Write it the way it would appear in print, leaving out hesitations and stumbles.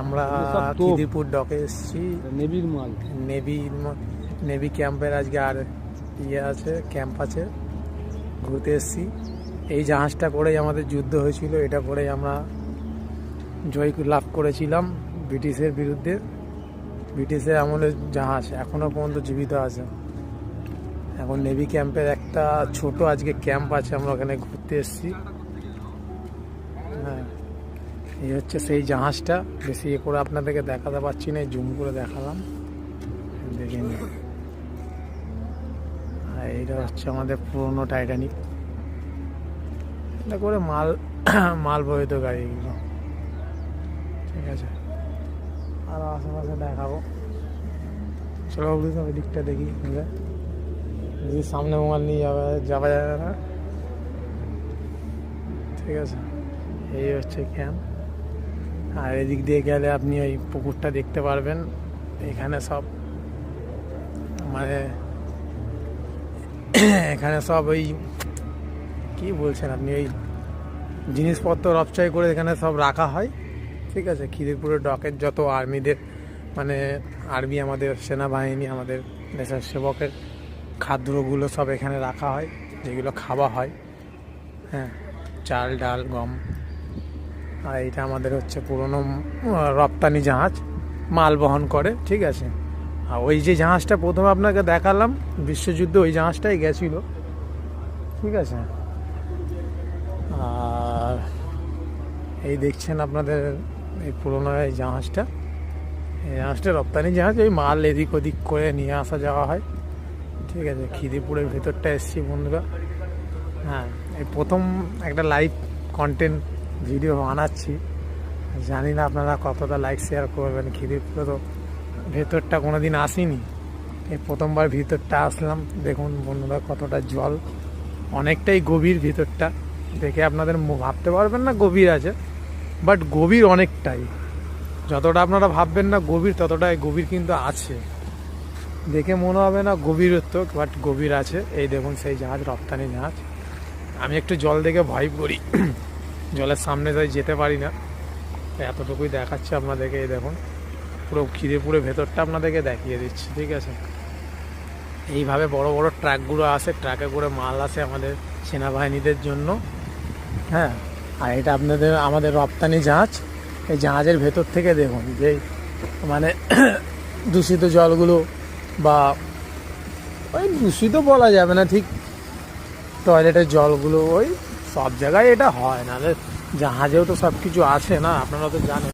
আমরা খিদিরপুর ডকে এসেছি। নেভির মাল, নেভি ক্যাম্পের আজকে আর আছে, ক্যাম্প আছে, ঘুরতে এসেছি। এই জাহাজটা করেই আমাদের যুদ্ধ হয়েছিল, এটা করেই আমরা জয় লাভ করেছিলাম ব্রিটিশের বিরুদ্ধে। ব্রিটিশের আমলের জাহাজ এখনও পর্যন্ত জীবিত আছে। এখন নেভি ক্যাম্পের একটা ছোট আজকে ক্যাম্প আছে, আমরা ওখানে ঘুরতে এসেছি। হ্যাঁ, এই হচ্ছে সেই জাহাজটা। বেশি এ করে আপনাদেরকে দেখাতে পারছি না, জুম করে দেখালাম, দেখে নিন। আর এইটা হচ্ছে আমাদের পুরনো টাইটানিক। এটা করে মাল বহিত গাড়ি এগুলো, ঠিক আছে। আর আশেপাশে দেখাবো, চলো ওই দিকটা দেখি। যদি সামনে মোবাইল নিয়ে যাওয়া যাবে না, ঠিক আছে। এই হচ্ছে ক্যাম্প। আর এদিক দিয়ে গেলে আপনি ওই পুকুরটা দেখতে পারবেন। এখানে সব মানে এখানে সব ওই কি বলছেন আপনি, ওই জিনিসপত্র রপচাই করে এখানে সব রাখা হয়, ঠিক আছে। খিদিরপুরের ডকের যত আর্মিদের মানে আর্মি, আমাদের সেনাবাহিনী, আমাদের দেশের সেবকের খাদ্যগুলো সব এখানে রাখা হয়, যেগুলো খাওয়া হয়। হ্যাঁ, চাল ডাল গম। আর এটা আমাদের হচ্ছে পুরনো রপ্তানি জাহাজ, মাল বহন করে, ঠিক আছে। আর ওই যে জাহাজটা প্রথমে আপনাকে দেখালাম বিশ্বযুদ্ধে, ওই জাহাজটাই গেছিল, ঠিক আছে। আর এই দেখছেন আপনাদের এই পুরনো এই জাহাজটা রপ্তানি জাহাজ। ওই মাল এদিক ওদিক করে নিয়ে আসা যাওয়া হয়, ঠিক আছে। খিদিরপুরের ভেতরটা এসছি বন্ধুরা। হ্যাঁ, এই প্রথম একটা লাইভ কন্টেন্ট ভিডিও বানাচ্ছি, জানি না আপনারা কতটা লাইক শেয়ার করবেন। খিদিরপুরে তো ভেতরটা কোনো দিন আসিনি, এই প্রথমবার ভিতরটা আসলাম। দেখুন বন্ধুরা কতটা জল, অনেকটাই গভীর ভিতরটা। দেখে আপনাদের ভাবতে পারবেন না গভীর আছে, বাট গভীর অনেকটাই। যতটা আপনারা ভাববেন না গভীর, ততটাই গভীর কিন্তু আছে। দেখে মনে হবে না গভীরত্ব, বাট গভীর আছে। এই দেখুন সেই জাহাজ, রপ্তানি জাহাজ। আমি একটু জল দেখে ভয় করি, জলের সামনে তাই যেতে পারি না, এতটুকুই দেখাচ্ছে আপনাদেরকে। এই দেখুন পুরো খিদিরপুরে ভেতরটা আপনাদেরকে দেখিয়ে দিচ্ছি, ঠিক আছে। এইভাবে বড় বড় ট্রাকগুলো আসে, ট্রাকে করে মাল আসে আমাদের সেনাবাহিনীদের জন্য। হ্যাঁ, আর এটা আমাদের রপ্তানি জাহাজ। এই জাহাজের ভেতর থেকে দেখুন যে মানে দূষিত জলগুলো, বা ওই দূষিত বলা যাবে না ঠিক, টয়লেটের জলগুলো, ওই সব জায়গায় এটা হয় না, জাহাজেও তো সব কিছু আছে না, আপনারা তো জানেন।